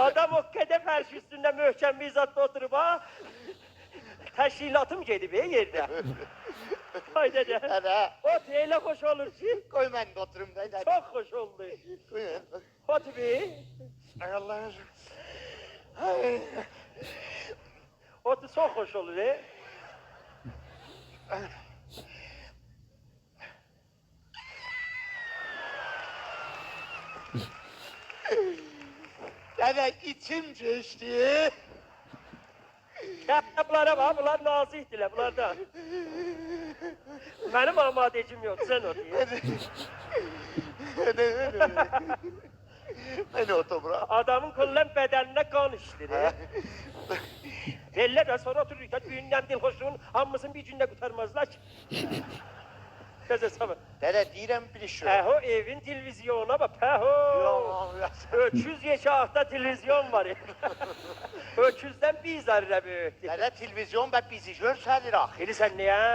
Adam o kadar ferş üstünde möhkem bir izatta oturup ha. Teşkilatım gedib yerde. Hay dede. Dede. Ot öyle hoş olur ki. Koy ben de oturayım dede. Çok hoş oldu. Koyun. Ot bir. Ay Allah'ım. Otu çok hoş olur he. Dede içim geçti. Kitaplara bak, bunlar nazikdiler, bunlardan. Benim amadecim yok, sen o diye. Beni otobura. Adamın kullen bedenine kan işleri. Belli de sonra otururken düğünden dil hoşluğun hamımızın bir günde kurtarmazlar ki. Kızı sabır. Dede deyirəm bir iş yok. Peho evin televizyona bak, peho. Öküz yaşakta televizyon var. Öküzden bir zarra büyük. Dede televizyon ve bizi görsəlir axı. Eli sen ne ya?